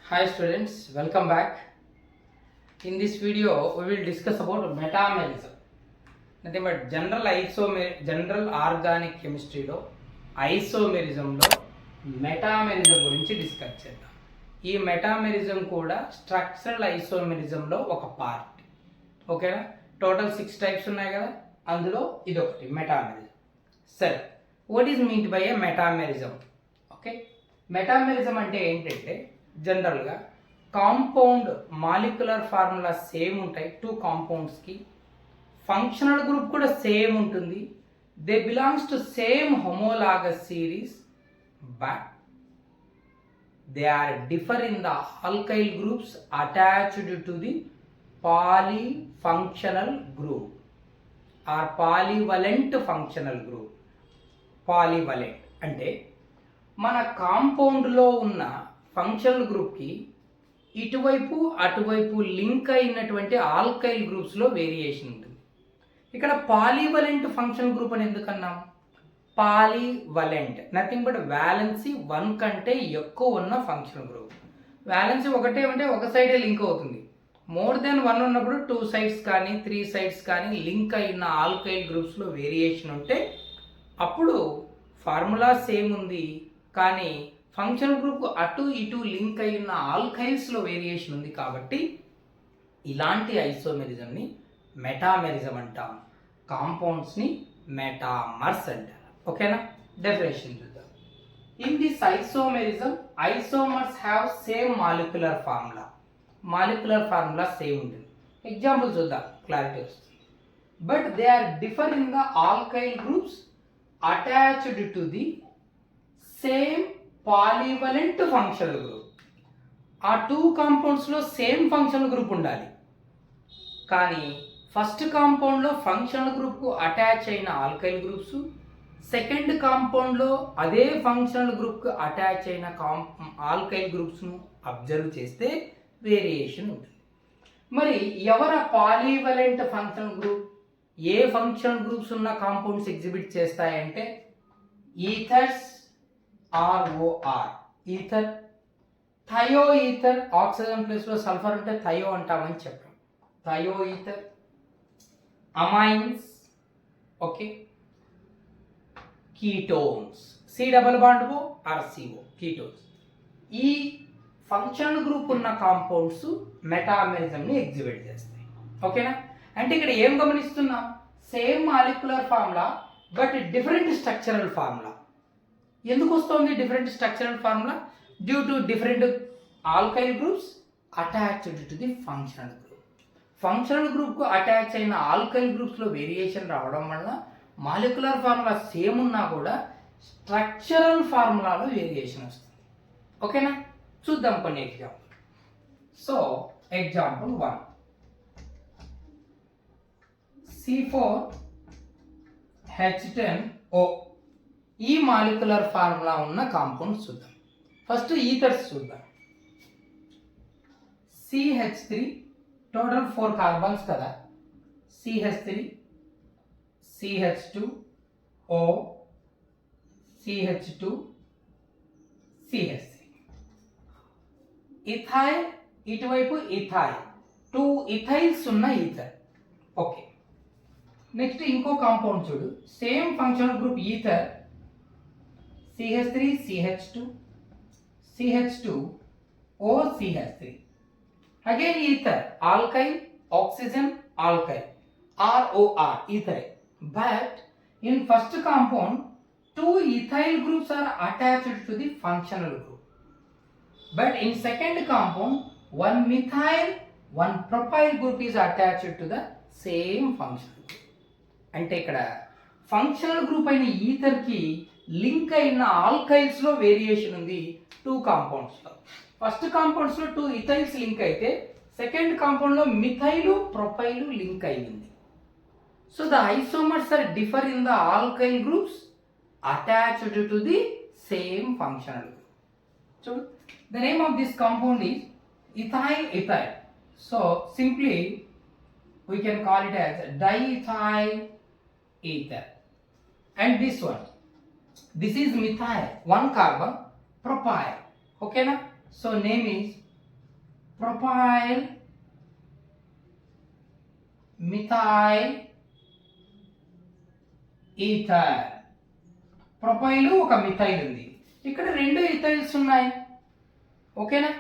Hi students, welcome back. In this video, we will discuss about metamerism. Nothing but general organic chemistry లో ఐసోమెరిజంలో metamerism గురించి discuss చేద్దాం. ఈ metamerism కూడా structural ఐసోమెరిజంలో ఒక part. ఓకేనా? Total 6 types ఉన్నాయి కదా, అందులో ఇదొకటి మెటామెరిజం. సరే, what is meant by A metamerism? Okay, metamerism అంటే ఏంటంటే జనరల్గా కాంపౌండ్ మాలిక్యులర్ ఫార్ములా సేమ్ ఉంటాయి టూ కాంపౌండ్స్కి, ఫంక్షనల్ గ్రూప్ కూడా సేమ్ ఉంటుంది, they belongs to same homologous series, but they are differ in the alkyl groups attached to the polyfunctional group or polyvalent functional group. Polyvalent అంటే మన కాంపౌండ్లో ఉన్న functional గ్రూప్కి ఇటువైపు అటువైపు లింక్ అయినటువంటి ఆల్కైల్ గ్రూప్స్లో వేరియేషన్ ఉంటుంది. ఇక్కడ పాలీవలెంట్ ఫంక్షనల్ గ్రూప్ అని ఎందుకన్నాం? పాలీవలెంట్ నథింగ్ బట్ వ్యాలెన్సీ 1 కంటే ఎక్కువ ఉన్న ఫంక్షనల్ గ్రూప్. వ్యాలెన్సీ ఒకటే అంటే ఒక సైడే లింక్ అవుతుంది. మోర్ దెన్ 1 ఉన్నప్పుడు 2 సైడ్స్ కానీ 3 సైడ్స్ కానీ లింక్ అయిన ఆల్కైల్ గ్రూప్స్లో వేరియేషన్ ఉంటే అప్పుడు ఫార్ములా సేమ్ ఉంది కానీ ఫంక్షనల్ గ్రూప్ అటు ఇటు లింక్ అయిన ఆల్కైల్స్లో వేరియేషన్ ఉంది. కాబట్టి ఇలాంటి ఐసోమెరిజంని మెటామెరిజం అంటాం. కాంపౌండ్స్ని మెటామర్స్ అంటారు. ఓకేనా? డెఫినేషన్ చూద్దాం. In this isomerism isomers have same molecular formula. Molecular formula same ఉంటుంది. ఎగ్జాంపుల్ చూద్దాం, క్లారిటీ వస్తుంది. But they are differ in the alkyl groups attached to the same polyvalent functional group. ఆ 2 కాంపౌండ్స్లో సేమ్ ఫంక్షనల్ గ్రూప్ ఉండాలి, కానీ first కాంపౌండ్లో functional గ్రూప్కు attach అయిన alkyl groups, second కాంపౌండ్లో అదే ఫంక్షనల్ గ్రూప్కు అటాచ్ అయిన ఆల్కైల్ గ్రూప్స్ను అబ్జర్వ్ చేస్తే వేరియేషన్ ఉంటుంది. మరి ఎవరు పాలీవలెంట్ ఫంక్షనల్ గ్రూప్? ఏ ఫంక్షనల్ గ్రూప్స్ ఉన్న కాంపౌండ్స్ ఎగ్జిబిట్ చేస్తాయంటే ethers, ROR ether, thio ether, oxygen ప్లేస్లో సల్ఫర్ ఉంటే థయో అంటామని చెప్పాం. Thio ether, amines, okay, ketones, C double bond O or CO, ketones. ఈ ఫంక్షనల్ గ్రూప్ ఉన్న కాంపౌండ్స్ మెటామెరిజంని ఎగ్జిబిట్ చేస్తాయి. ఓకేనా? అంటే ఇక్కడ ఏం గమనిస్తున్నాం? Same molecular formula but different structural formula. ఎందుకు వస్తుంది different structural formula? Due to different alkyl groups attached to the functional group. Functional గ్రూప్కు అటాచ్ అయిన ఆల్కైల్ గ్రూప్స్లో వేరియేషన్ రావడం వల్ల మాలిక్యులర్ ఫార్ములా సేమ్ ఉన్నా కూడా స్ట్రక్చరల్ ఫార్ములాలో వేరియేషన్ వస్తుంది. ఓకేనా? చూద్దాం కొన్ని ఎగ్జాంపుల్. So example 1, C4H10O. ఈ మాలిక్యులర్ ఫార్ములా ఉన్న కాంపౌండ్స్ చూద్దాం. ఫస్ట్ ఈథర్స్ చూద్దాం. CH3 టోటల్ 4 కార్బన్స్ కదా, CH3, CH2O, CH2, CH3. Ethyl ఇటువైపు ఇథైల్, 2 ఇథైల్స్ ఉన్న ఈథర్. ఓకే, నెక్స్ట్ ఇంకో కాంపౌండ్ చూడు, same functional group ether, CH3, CH2, CH2O, CH3. Again ether, alkyl, oxygen, alkyl, ROR, ethyl. But in first compound, 2 ethyl groups are attached to the functional group. But in second compound, 1 methyl, 1 propyl group is attached to the same functional group. అంటే ఇక్కడ functional group అయిన ఈథర్కి link అయిన ఆల్కైల్స్లో variation ఉంది 2 కాంపౌండ్స్లో. First కాంపౌండ్స్లో 2 ethyls link అయితే second కాంపౌండ్లో methyl propyl link అయింది. So the isomers are differ in the alkyl groups attached to the same functional group. చూడు, the name of this compound is ethyl ethyl. So simply we can call it as diethyl ether. And this one, this is methyl, 1 carbon, propyl. Okay na? So name is propyl methyl ether. Propyl ఒక methyl ఉంది, ఇక్కడ రెండు ఇథైల్స్ ఉన్నాయి. ఓకేనా?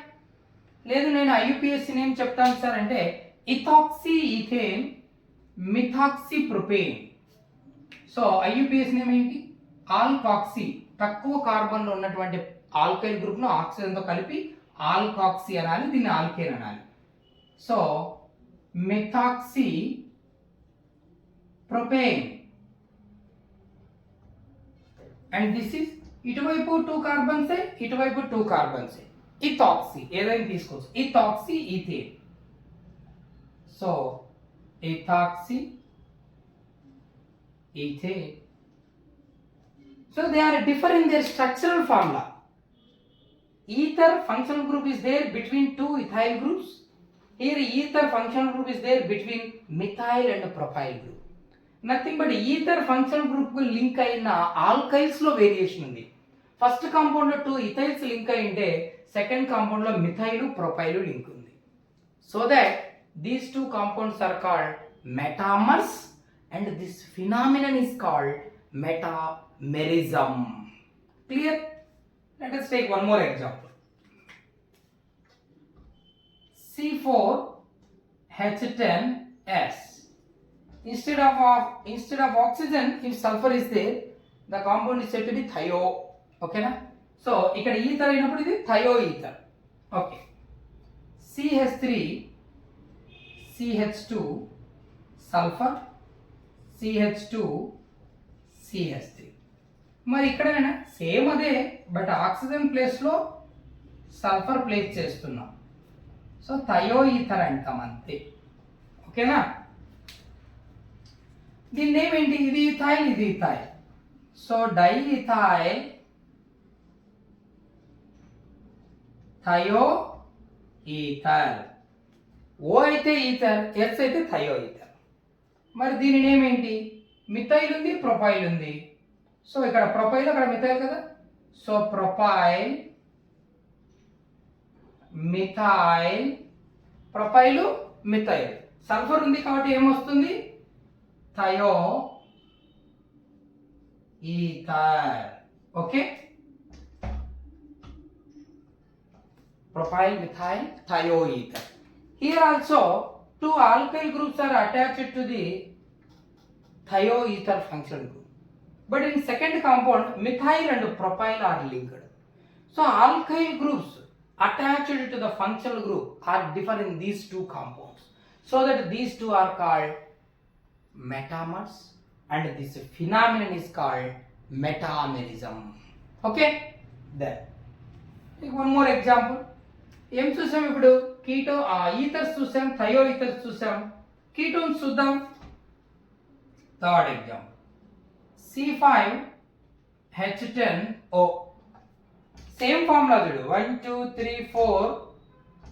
లేదు నేను ఐయుపిఎస్సి name చెప్తాను sir అంటే ethoxy ethane methoxy propane. So IUPAC name ఏంటి? ఆల్కాక్సీ. తక్కువ కార్బన్లో ఉన్నటువంటి ఆల్కైల్ గ్రూప్ను ఆక్సిజన్తో కలిపి ఆల్కాక్సీ అనాలి, దీన్ని ఆల్కేన్ అనాలి. So methoxy propane and this is ఇటువైపు 2 కార్బన్స్, ఇటువైపు 2 కార్బన్స్. ఇథాక్సీ ఏదైనా తీసుకోవచ్చు, ethoxy ethane. So ethoxy ethane. So they are different in their structural formula. Ether functional group is there between two ethyl groups. Here ether functional group is there between methyl and propyl group. Nothing but ether functional group కు link అయిన alkyls లో variation ఉంది. First compound లో 2 ethyls link అయింటే second compound లో methyl propyl link ఉంది. So that these 2 compounds are called metamers and this phenomenon is called metamerism. Clear? Let us take one more example. C4H10S. Instead of oxygen, if sulfur is there, the compound is said to be thio. Okay na? So ikkada ether ayinappudu idi thioether. Okay. CH3 CH2 sulfur CH2 CH3. మరి ఇక్కడైనా same అదే, but oxygen ప్లేస్లో sulphur place చేస్తున్నాం. So thioether అంటాం అంతే. ఓకేనా? దీని name ఏంటి? ఇది ఇథైల్, ఇది ethyl. So diethyl thioether. O అయితే ఈథర్, ఎస్ అయితే థయో ఈథర్. మరి దీని నేమ్ ఏంటి? మిథైల్ ఉంది, ప్రొపైల్ ఉంది. సో ఇక్కడ ప్రొపైల్, అక్కడ మిథైల్ కదా. So propyl methyl, propyl methyl. Sulphur ఉంది కాబట్టి ఏమొస్తుంది? Thio ether. Okay, propyl methyl thio ether. Here also 2 alkyl groups are attached to the thioether functional group, but in second compound methyl and propyl are linked. So alkyl groups attached to the functional group are different in these 2 compounds, so that these 2 are called metamers and this phenomenon is called metamerism. Okay, then take one more example. ఏం చూసాం ఇప్పుడు? Keto ఈథర్స్ చూసాం, thio ఈథర్స్ చూసాం. Ketones చూద్దాం. Third example C5H10O. Same formula చూడు, 1 2 3 4.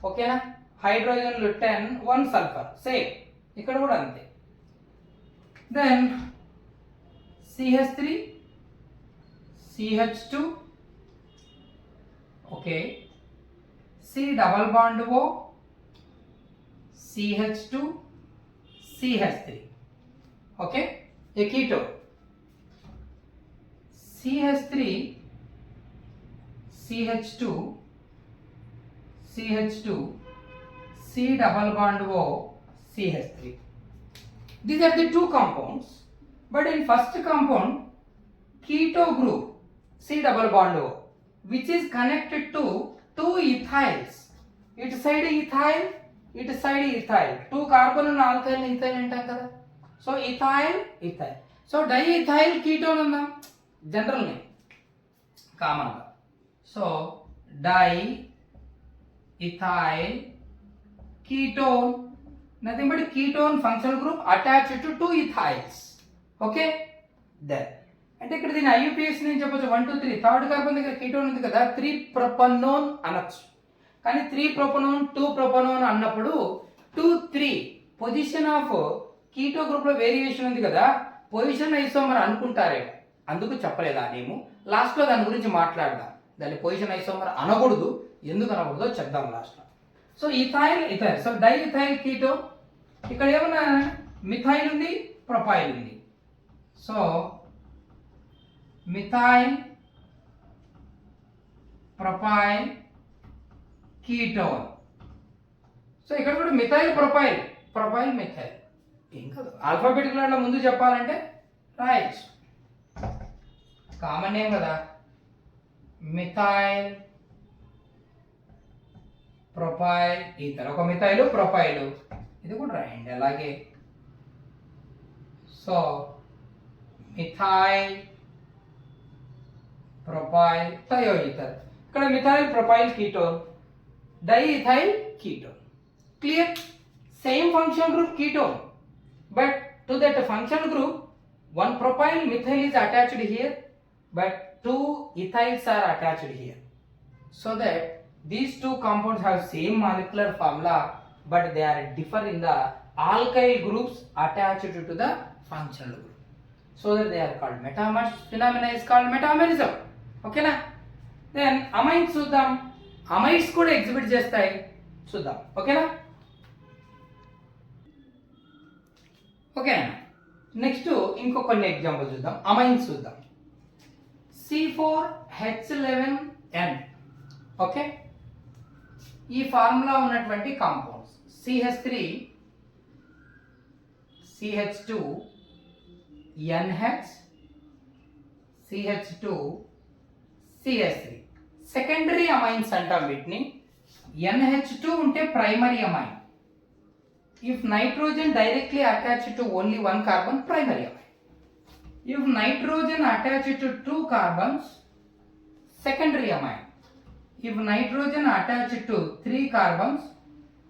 ఓకేనా? హైడ్రోజన్లు 10, 1 sulphur. Same ఇక్కడ కూడా అంతే. Then CH3 CH2. Okay, C double bond O CH2 CH3. Okay, a ketone. CH3 CH2 CH2 C double bond O CH3. These are the 2 compounds, but in first compound keto group C double bond O, which is connected to 2 ethyls. ఇటు side ethyl, ఇటు side ethyl. 2 carbon ఉన్న alkyl ethyl అంటాం కదా. So ethyl ethyl. So die ethyl ketone ఉందాం, general name కామన్గా. So die ethyl ketone, nothing but ketone functional group attached to 2 ethyls. Okay, then అంటే ఇక్కడ దీని ఐయుపిఎస్ నేను చెప్పొచ్చు 1 2 3. థర్డ్ కార్బన్ దగ్గర కీటోన్ ఉంది కదా, 3 ప్రొపనోన్ అనొచ్చు. కానీ 3 ప్రొపనోన్ 2 ప్రొపనోన్ అన్నప్పుడు 2 3 పొజిషన్ ఆఫ్ కీటో గ్రూప్ లో వేరియేషన్ ఉంది కదా, పొజిషన్ ఐసోమర్ అనుకుంటారే, అందుకు చెప్పలేదా నేము. లాస్ట్లో దాని గురించి మాట్లాడదాం. దాన్ని పొజిషన్ ఐసోమర్ అనకూడదు, ఎందుకు అనకూడదో చెప్దాం లాస్ట్లో. So ethyl ethyl, so diethyl ketone. ఇక్కడ ఏమన్నా మిథైల్ ఉంది, ప్రొపైల్ ఉంది. So methyl propyl ketone. So ఇక్కడ కూడా మిథైల్ ప్రొపైల్, ప్రొపైల్ మిథైల్. ఏం కాదు, ఆల్ఫాబెటికల్ అట్లా ముందు చెప్పాలంటే రాయొచ్చు, కామన్ నేమ్ కదా. మిథైల్ ప్రొపైల్ ఈథర్, ఒక మిథైల్ ప్రొపైల్, ఇది కూడా రాయండి అలాగే. So methyl propyl thioether. ఇక్కడ methyl propyl ketone, diethyl ketone. Clear? Same function group ketone, but to that functional group one propyl methyl is attached here, but two ethyls are attached here, so that these two compounds have same molecular formula but they are differ in the alkyl groups attached to the functional group, so that they are called metamers. Phenomena is called metamerism. Okay na? Then amines చూద్దాం, amides కూడా exhibit చేస్తాయి, చూద్దాం. ఓకేనా? Okay, next ఇంకో కొన్ని example చూద్దాం. Amines చూద్దాం. C4H11N. Okay, ఈ ఫార్ములా ఉన్నటువంటి compounds CH3 CH2 NH CH2 CH3 secondary amines అంటాం వీటిని. NH2 ఉంటే primary amine. If nitrogen directly attached to only one carbon, primary amine. If nitrogen attached to two carbons, secondary amine. If nitrogen attached to three carbons,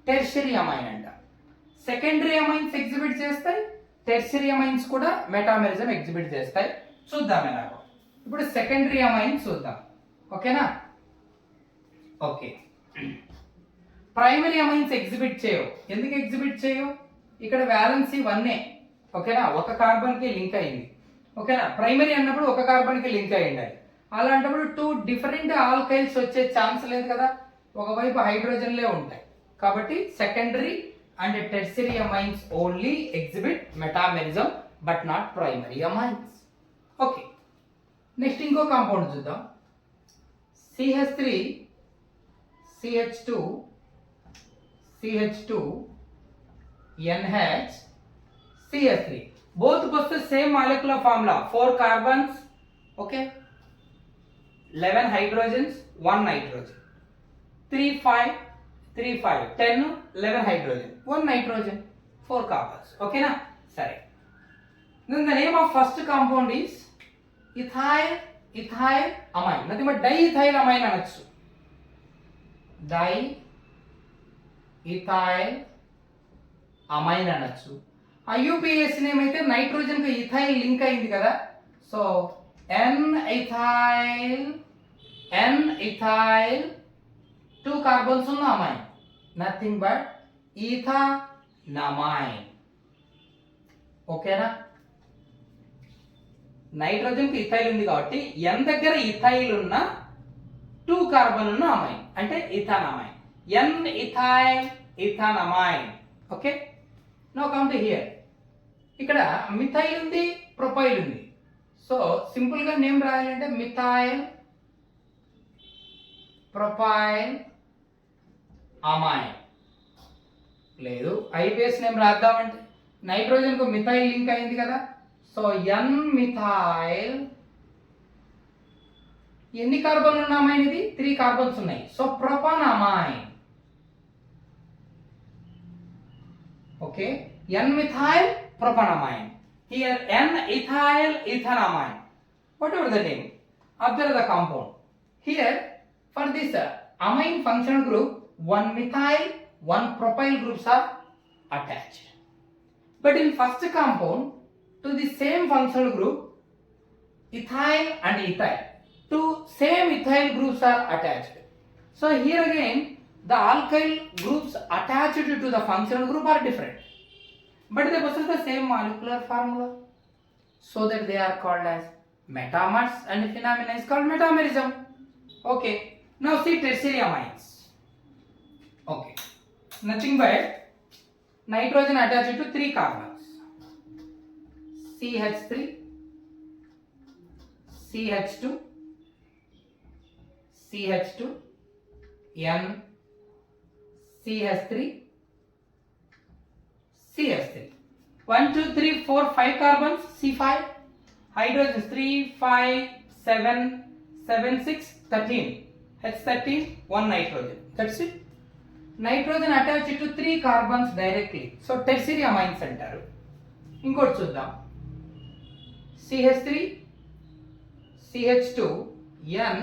tertiary amine anta. Secondary amines exhibit చేస్తాయి, tertiary amines కూడా metamerism exhibit చేస్తాయి. చూద్దాం ఎలాగో. ఇప్పుడు secondary amines చూద్దాం. ఓకేనా? Okay, primary amines exhibit చేయవు. ఎందుకు ఎగ్జిబిట్ చేయవు? ఇక్కడ వ్యాలెన్సీ 1ఏ. ఓకేనా? ఒక కార్బన్ కి లింక్ అయింది. ఓకేనా? ప్రైమరీ అన్నప్పుడు ఒక కార్బన్ కి లింక్ అయి ఉండాలి. అలాంటప్పుడు టూ డిఫరెంట్ ఆల్కైల్స్ వచ్చే ఛాన్స్ లేదు కదా, ఒకవైపు హైడ్రోజన్లే ఉంటాయి. కాబట్టి secondary and tertiary amines only exhibit metamerism but not primary amines. Okay, next ఇంకో కాంపౌండ్ చూద్దాం. CH3 CH2 CH2 NH CH3. Both possess same molecular formula, 4 carbons, okay, 11 hydrogens, 1 nitrogen, 3 5 3 5 10 11 hydrogen, 1 nitrogen, 4 carbons. Okay na? Sorry. Then the name of first compound is ethyl amine. Nothing but diethyl amine అనొచ్చు. diethyl amine అనొచ్చు. IUPAC name అయితే nitrogen కి ethyl link అయింది కదా, so n-ethyl 2 carbons ఉన్న amine, nothing but ఈథానమైన్. ఓకేనా? Nitrogen కి ethyl ఉంది కాబట్టి n దగ్గర ఇథైల్ ఉన్న 2 కార్బన్ ఉన్న అమైన్ అంటే ethanamine. n-ethyl ethanamine. Okay, now come to here. ఇక్కడ మిథైల్ ఉంది, ప్రొపైల్ ఉంది. సో సింపుల్ గా నేమ్ రాయాలంటే మిథైల్ ప్రొపైల్ అమైన్. లేదు, ఐపీఎస్ నేమ్ రాద్దామంటే నైట్రోజన్ కు మిథైల్ లింక్ అయింది కదా, సో n-methyl. ఎన్ని కార్బన్లు ఉన్న అమైన్ ఇది? 3 కార్బన్స్ ఉన్నాయి, so propanamine. Okay, n-methyl propanamine. Here n-ethyl ethanamine. Whatever the name, observe the compound. Here for this amine functional group, 1 methyl, 1 propyl groups are attached. But in first compound, to the same functional group, ethyl and ethyl, two same ethyl groups are attached. So here again, the alkyl groups attached to the functional group are different, but they possess the same molecular formula, so that they are called as metamers, and the phenomena is called metamerism. Okay, now see tertiary amines. Okay, nothing but nitrogen attached to 3 carbons, CH3, CH2, CH2, N, CH3, CH3. 1, 2, 3, 4, 5 carbons, C5. Hydrogens 3, 5, 7, 7, 6, 13. H13, 1 nitrogen. That's it. Nitrogen attached to 3 carbons directly. So tertiary amines అంటారు. ఇంకోటి చూద్దాం. CH3, CH2, N,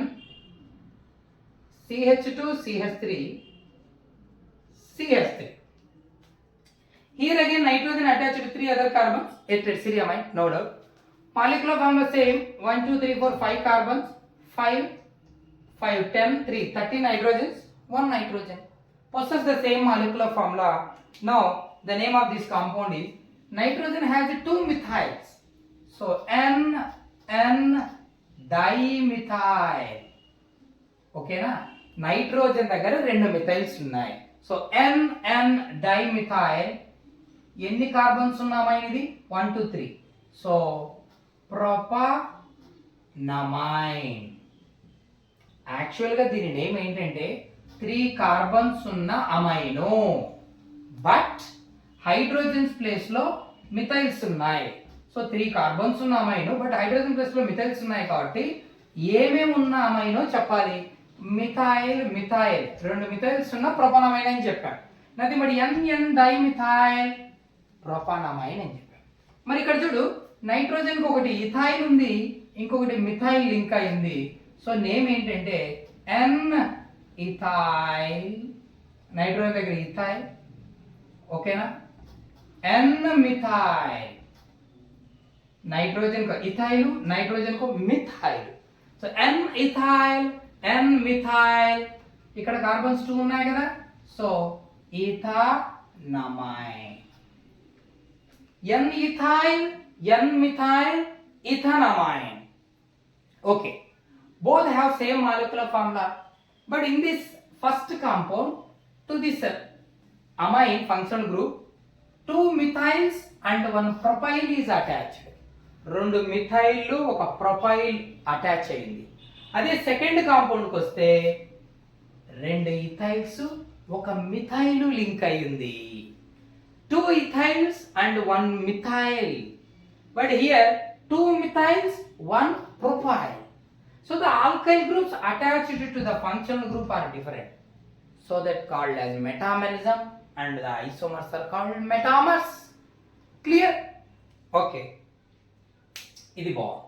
CH2, CH3, CH3. Here again nitrogen attached to 3 other carbons, a tertiary amine, no doubt. Molecular formula same, 1, 2, 3, 4, 5 carbons, 5, 5, 10, 3, 13 hydrogens, 1 nitrogen. Possess the same molecular formula. Now, the name of this compound is, nitrogen has 2 methyls. So, N-dimethyl. Okay na? Nitrogen దగ్గర 2 methyls ఉన్నాయి. So, N-dimethyl. ఎన్ని carbons ఉన్నామని ఇది 1 2 3 so ప్రొపనమైన్ యాక్చువల్గా దీని name ఏంటంటే 3 carbons ఉన్న amino but hydrogens ప్లేస్లో మిథైల్స్ ఉన్నాయి సో 3 కార్బన్స్ ఉన్న అమైనో బట్ హైడ్రోజన్ ప్లేస్లో మిథైల్స్ ఉన్నాయి కాబట్టి ఏమేమి ఉన్న అమైనో చెప్పాలి మిథైల్ మిథైల్ 2 మిథైల్స్ ఉన్న ప్రొపనమైన్ అని చెప్పాను నది మరి ఎన్ డైమిథైల్ ప్రొపనమైన్ అని చెప్పాను మరి ఇక్కడ చూడు నైట్రోజన్కి ఒకటి ఇథైల్ ఉంది ఇంకొకటి మిథైల్ లింక్ అయింది సో నేమ్ ఏంటంటే ఎన్ ఇథైల్ నైట్రోజన్ దగ్గర ఇథైల్ ఓకేనా ఎన్ మిథైల్ నైట్రోజన్ కు ఇథైల్ నైట్రోజన్ కు మిథైల్ సో ఎన్ ఇథైల్ ఎన్ మిథైల్ ఇక్కడ కార్బన్స్ 2 ఉన్నాయి కదా so ఇథానమైన్ N-ethyl, N-methyl, ethanamine. Okay. Both have same molecular formula. But in this first compound, to this amine functional group, 2 methyls and 1 propyl is attached. 2 methyl ఒక propyl attach అయింది అదే second compound కి వస్తే 2 ఇథైల్స్ ఒక methyl link అయ్యింది 2 ethyls and 1 methyl but here 2 methyls 1 propyl so the alkyl groups attached to the functional group are different so that called as metamerism and the isomers are called metamers clear okay ఇది బాగుంది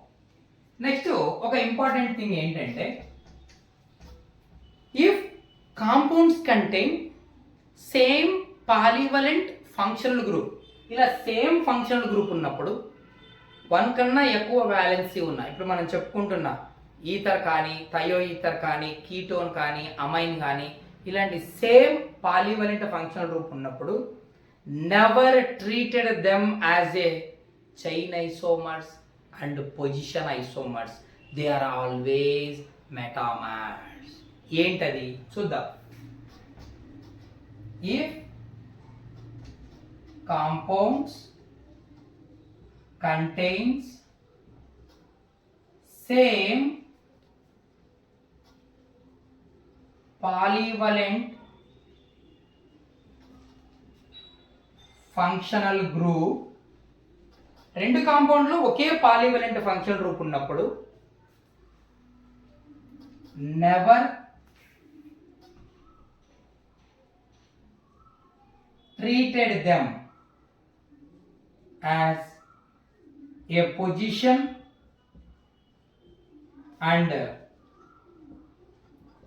next ఒక important thing ఏంటంటే if compounds contain same polyvalent functional group ఇలా same functional group ఉన్నప్పుడు 1 కన్నా ఎక్కువ valency ఉన్నాయి ఇప్పుడు మనం చెప్పుకుంటున్నా ఈథర్ కానీ థయో ఈథర్ కానీ కీటోన్ కానీ అమైన్ కానీ ఇలాంటి సేమ్ పాలివలెంట్ ఫంక్షనల్ గ్రూప్ ఉన్నప్పుడు never treated them as a chain isomers and position isomers they are always metamers ఏంటది చూద్దాం if compounds contains same polyvalent functional group రెండు కాంపౌండ్లు ఒకే పాలివలెంట్ ఫంక్షనల్ గ్రూప్ ఉన్నప్పుడు never treated them as a position and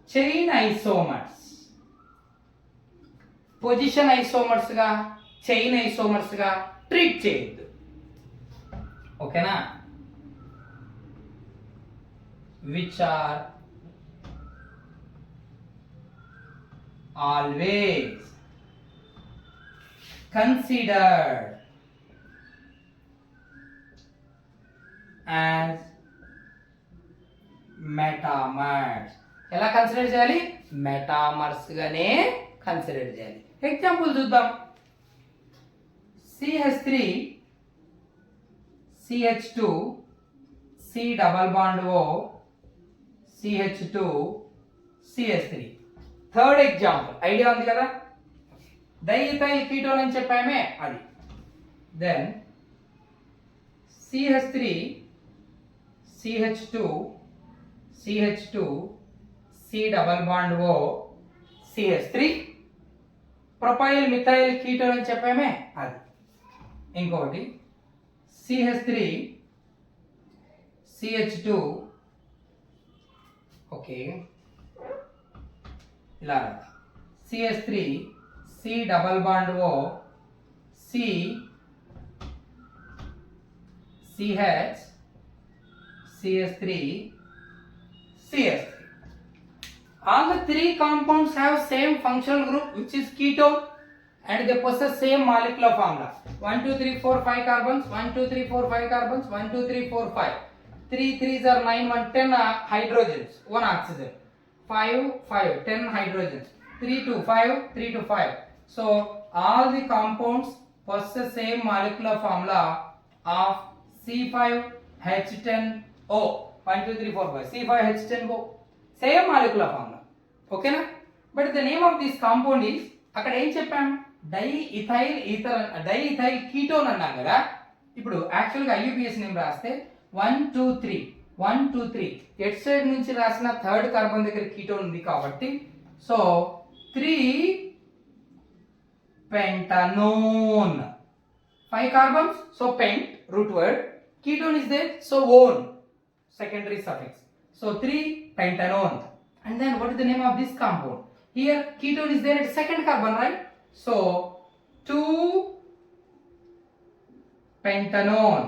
chain isomers position isomers గా chain isomers గా treat చేయొద్దు ఓకేనా which are always considered as మెటామర్స్ ఎలా కన్సిడర్ చేయాలి మెటామర్స్ గానే కన్సిడర్ చేయాలి. ఎగ్జాంపుల్ చూద్దాం. CH3 CH2 C double bond O CH2 CH3. Third example idea ఉంది కదా, డైఇథైల్ కీటోన్ అని చెప్పామే అది. Then CH3 CH2 CH2 C double bond O CH3. Propyl methyl ketone అని చెప్పామే అది. ఇంకొకటి CH3 CH2 ఓకే ఇలా CH3 C double bond O C CH CH3 CH3. All the three compounds have same functional group which is ketone and they possess same molecular formula. 1 2 3 4 5 carbons, 1 2 3 4 5 carbons, 1 2 3 4 5. 3 3s are 9 1 10 hydrogens, 1 oxygen. 5 5 10 hydrogens. 3 2 5 3 2 5. So all the compounds possess same molecular formula of C5H10O. 1 2 3 4 5 C5H10O. Same molecular formula. ఓకేనా? But the name of this compound is, అక్కడ ఏం చెప్పాం, diethyl ketone అన్నాం కదా. ఇప్పుడు యాక్చువల్గా IUPAC name రాస్తే 1 2 3 1 2 3 at side నుంచి రాసిన థర్డ్ కార్బన్ దగ్గర కీటోన్ ఉంది కాబట్టి so 3 pentanone 5 carbons, so pent root word, ketone is there, so one secondary suffix, so 3 pentanone. And then what is the name of this compound? Here ketone is there at second carbon, right? So 2 pentanone,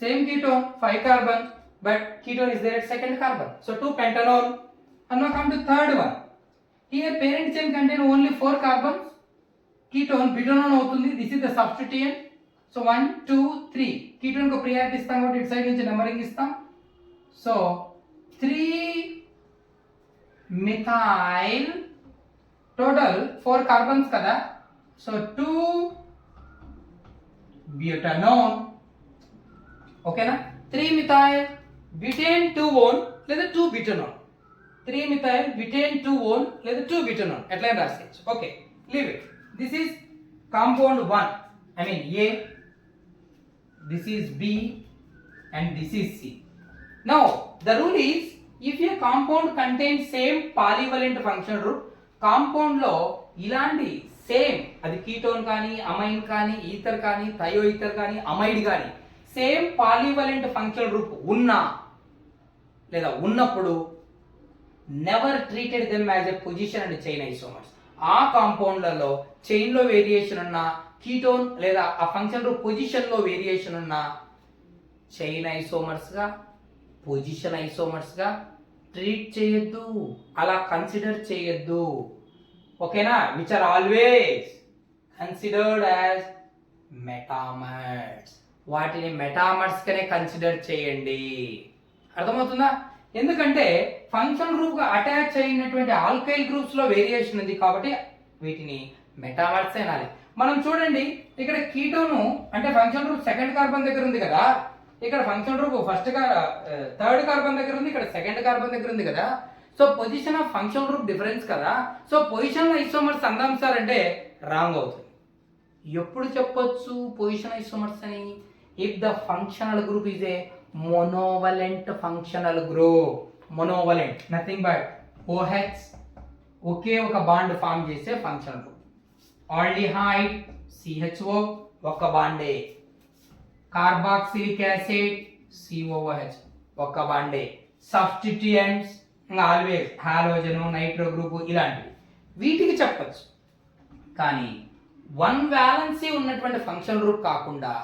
same ketone 5 carbon, but ketone is there at second carbon, so 2 pentanone. And now come to third one. Here parent chain contain only 4 carbons, ketone butanone అవుతుంది, this is the substituent. So 1 2 3 ketone को priority ఇస్తాం కాబట్టి ఇటు side నుంచి numbering ఇస్తాం. So 3 methyl, total 4 carbons కదా, so 2 బ్యూటనోన్. ఓకేనా? 3 methyl butane 2 own లేదా 2 బ్యూటనోన్. 3 మిథైల్ బ్యూటేన్ 2 ఓన్ లేదా 2 బ్యూటనోన్ ఎట్లా రాసేయచ్చు. Okay, leave it. This is compound 1, I mean A, this is B and this is C. Now the rule is, if a compound contains same polyvalent functional group, compound లో ఇలాంటి same, అది ketone కానీ amine కానీ ether కానీ thioether కానీ amide కానీ same polyvalent functional group ఉన్నా లేదా ఉన్నప్పుడు never treated them as a position and chain isomers. ఆ కాంపౌండ్లలో చైన్లో వేరియేషన్ ఉన్న, కీటోన్ లేదా ఆ ఫంక్షన్ గ్రూప్ పొజిషన్లో వేరియేషన్ ఉన్న చైన్ ఐసోమర్స్గా, పొజిషన్ ఐసోమర్స్గా ట్రీట్ చేయొద్దు, అలా కన్సిడర్ చేయొద్దు. ఓకేనా? Which are always considered as metamers. వాటిని మెటామర్స్ కనే కన్సిడర్ చేయండి. అర్థమవుతుందా? ఎందుకంటే ఫంక్షన్ గ్రూప్ గా అటాచ్ అయినటువంటి ఆల్కైల్ గ్రూప్స్ లో వేరియేషన్ ఉంది కాబట్టి వీటిని మెటామర్స్ అనాలి. మనం చూడండి, ఇక్కడ కీటోను అంటే ఫంక్షన్ గ్రూప్ సెకండ్ కార్బన్ దగ్గర ఉంది కదా, ఇక్కడ ఫంక్షన్ గ్రూప్ థర్డ్ కార్బన్ దగ్గర ఉంది, ఇక్కడ సెకండ్ కార్బన్ దగ్గర ఉంది కదా. So position of function group difference కదా. సో పొజిషన్ ఐసోమర్స్ అందాం సార్ అంటే రాంగ్ అవుతుంది. ఎప్పుడు చెప్పొచ్చు పొజిషన్ ఐసోమర్స్ అని? If the functional group is a monovalent functional group. Monovalent nothing but OH ఒకే ఒక బాండ్ ఫామ్ చేసే ఫంక్షనల్ గ్రూప్. ఆల్డిహైడ్ CHO ఒక బాండే, కార్బాక్సిలిక్ యాసిడ్ COOH ఒక బాండే, substituents always halogen, nitro group ఇలాంటివి వీటికి చెప్పచ్చు. కానీ 1 వ్యాలెన్సీ ఉన్నటువంటి ఫంక్షన్ గ్రూప్ కాకుండా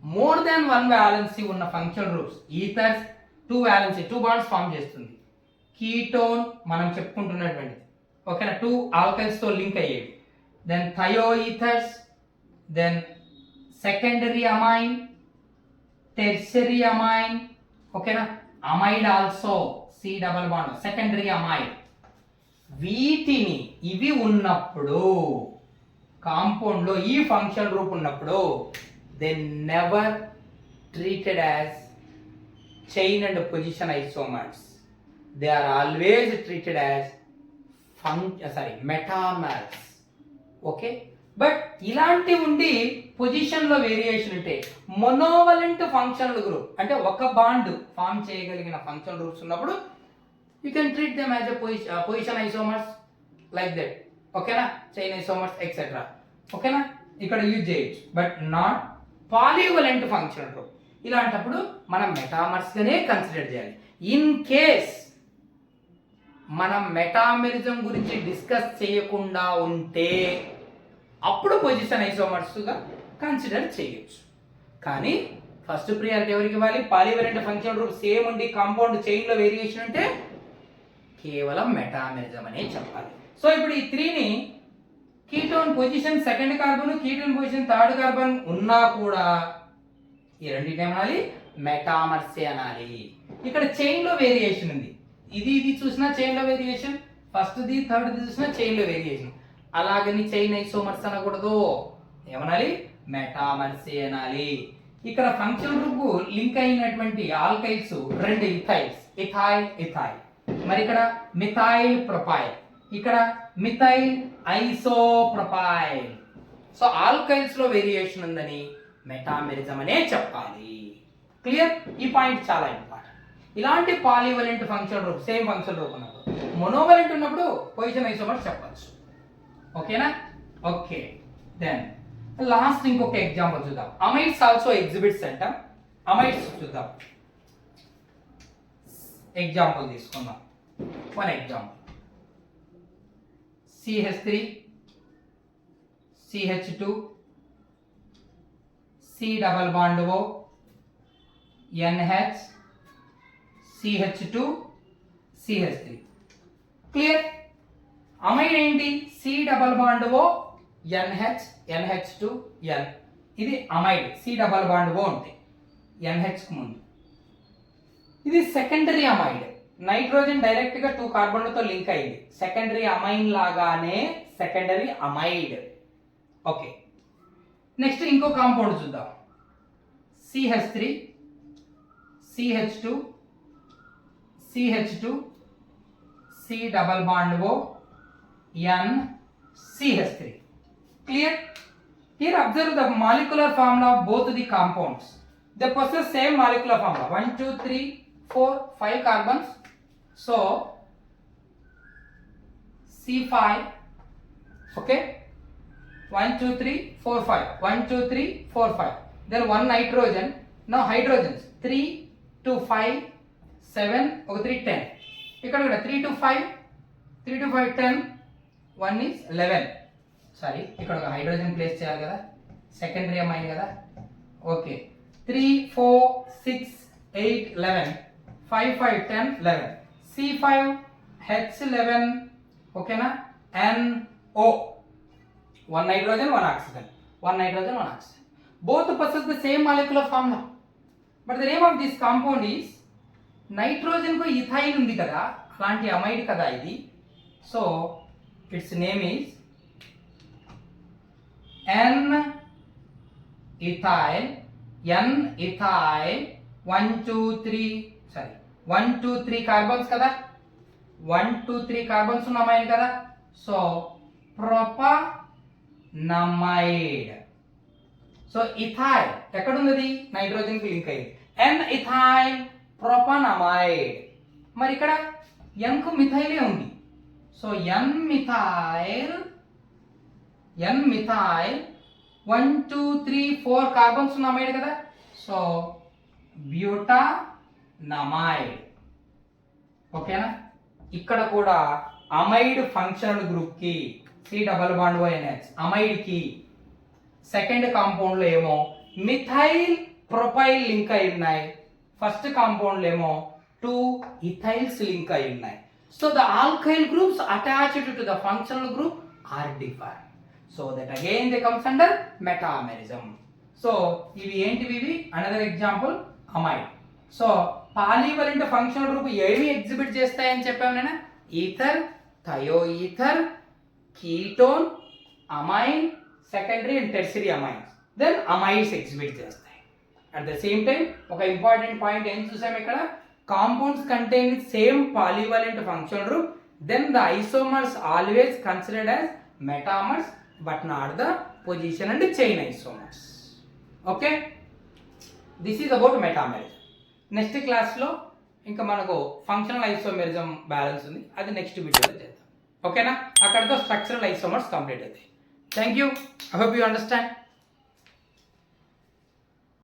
మోర్ దాన్ 1 వ్యాలెన్సీ ఉన్న function groups, ethers 2 valency 2 bonds form చేస్తుంది. కీటోన్ మనం చెప్పుకుంటున్నటువంటిది, ఓకేనా, 2 ఆల్కైల్స్ తో లింక్ అయ్యేవి. Then thioethers, then secondary amine, tertiary amine, ఓకేనా, amide also C double bond secondary amide. వీటిని ఇవి ఉన్నప్పుడు కాంపౌండ్ లో ఈ ఫంక్షన్ గ్రూప్ ఉన్నప్పుడు they never treated as chain and position isomers. They are always treated as metamers. Okay, but ఇలాంటివి ఉండి position లో వేరియేషన్ ఉంటే మొనోవలెంట్ ఫంక్షనల్ గ్రూప్ అంటే ఒక బాండ్ ఫామ్ చేయగలిగిన ఫంక్షనల్ గ్రూప్స్ ఉన్నప్పుడు you can treat them as position isomers like that. ఓకేనా, chain isomers etcetera. ఓకేనా, ఇక్కడ యూజ్ చేయొచ్చు, బట్ నాట్ పాలీవలెంట్ ఫంక్షనల్ గ్రూప్. ఇలాంటప్పుడు మనం మెటామర్స్ గానే కన్సిడర్ చేయాలి. ఇన్ కేస్ మనం మెటామెరిజం గురించి డిస్కస్ చేయకుండా ఉంటే అప్పుడు పొజిషన్ ఐసోమర్స్ గా కన్సిడర్ చేయొచ్చు. కానీ ఫస్ట్ ప్రియారిటీ ఎవరికి ఇవ్వాలి? పాలీవలెంట్ ఫంక్షన్ గ్రూప్ సేమ్ ఉండి కాంపౌండ్ చైన్ లో వేరియేషన్ ఉంటే కేవలం మెటామెరిజం అనే చెప్పాలి. సో ఇప్పుడు ఈ 3ని ketone position second carbon, ketone position third carbon ఉన్నా కూడా ఈ రెండింటిని ఏమనాలి? మెటామర్సే అనాలి. ఇక్కడ చైన్ లో వేరియేషన్ ఉంది, ఇది చూసినా చైన్ లో variation, first the third the చూసినా చైన్ లో వేరియేషన్. అలాగని చైన్ ఐసోమర్స్ అనకూడదు, ఏమనాలి? మెటామర్సే అనాలి. ఇక్కడ ఫంక్షన్ గ్రూప్ లింక్ అయినటువంటి ఆల్కైల్స్ రెండు ఇథైల్స్, ఇథైల్ ఇథైల్. మరి ఇక్కడ మిథైల్ ప్రొపైల్, ఇక్కడ మిథైల్ ఐసోప్రొపైల్. సో ఆల్కైల్స్ లో వేరియేషన్ ఉందని మెటామెరిజం అనే చెప్పాలి. క్లియర్? ఈ పాయింట్ చాలా ఇంపార్టెంట్. ఇలాంటి polyvalent function group same function group ఉన్నప్పుడు, మోనోవలెంట్ ఉన్నప్పుడు పొజిషన్ ఐసోమర్స్ చెప్పచ్చు. ఓకేనా? ఓకే, దెన్ లాస్ట్ ఇంకొక ఎగ్జాంపుల్ చూద్దాం. అమైడ్స్ ఆల్సో ఎగ్జిబిట్స్ అంట. అమైడ్స్ చూద్దాం, ఎగ్జాంపుల్ తీసుకుందాం. One example CH3 CH2 C double bond O NH CH2 CH3. Clear? Amide ఏంటి? C double bond O NH NH2 N. ఇది అమైడ్, C double bond O ఉంటే NH కు ముందు. ఇది సెకండరీ అమైడ్, నైట్రోజన్ డైరెక్ట్ గా 2 కార్బన్లతో లింక్ అయింది. సెకండరీ అమైన్ లాగానే సెకండరీ అమైడ్. ఓకే, నెక్స్ట్ ఇంకో కాంపౌండ్ చూద్దాం. CH3 CH2 CH2 C double bond O N CH3. Clear? Here observe the molecular formula of both the compounds. They possess same molecular formula. 1 2 3 4 5 carbons. So C5. Okay, 1 2 3 4 5 1 2 3 4 5. Then one nitrogen. Now hydrogens 3 to 5 7 ఒక 3 10. ఇక్కడ కూడా 3 to 5 3 to 5 10. 1 is 11. Sorry, ఇక్కడ ఒక hydrogen place చేయాలి కదా, secondary amine కదా. Okay, 3 4 6 8 11 5 5 10 11. C5 H11. ఓకేనా? NO, one nitrogen one oxygen, one nitrogen one oxygen. Both possess the same molecular formula, but the name of this compound is nitrogen ko ethyl ఉంది కదా, అలాంటి amide కదా ఇది. So its name is N-ethyl. N-ethyl 1 2 3 sorry 1 2 3 carbons కదా, 1 2 3 carbons ఉన్న amine కదా. So ప్రొపనమైడ్. So ethyl ఎక్కడ ఉంది? నైట్రోజన్ కి లింక్ అయింది. N-ethyl ప్రొపనమైడ్. మరి ఇక్కడ N కు మిథైలే ఉంది. సో N-methyl 1 2 3 4 కార్బన్స్ ఉన్న అమైడ్ కదా. సో బ్యూటానమైడ్. ఓకేనా? ఇక్కడ కూడా అమైడ్ ఫంక్షనల్ గ్రూప్ కి C double bond O NH amide కి సెకండ్ కాంపౌండ్ లో ఏమో మిథైల్ ప్రొపైల్ లింక్ అయి ఉన్నాయి, ఫస్ట్ కాంపౌండ్ లో ఏమో 2 ఇథైల్స్ లింక్ అయి ఉన్నాయి. So the alkyl groups attached to the functional group are different. So that again they comes under metamerism. So ఇవి ఏంటివి? ఇవి another example amide. So polyvalent functional group ఏమి ఎగ్జిబిట్ చేస్తాయని చెప్పాము నేను? Ether, thioether, ketone, amine, secondary and tertiary amines, then amides exhibit చేస్తాయి. At the same time ఒక important point ఏం చూసాం ఇక్కడ, compounds contain same polyvalent functional group, then the isomers always considered as metamers but not the position and chain isomers. Okay, this is about metamerism. Next క్లాస్లో ఇంకా మనకు functional isomerism balance ఉంది, అది next వీడియోలో చేద్దాం. ఓకేనా, అక్కడితో స్ట్రక్చరల్ ఐసోమర్స్ కంప్లీట్ అవుతాయి. Thank you, I hope you understand.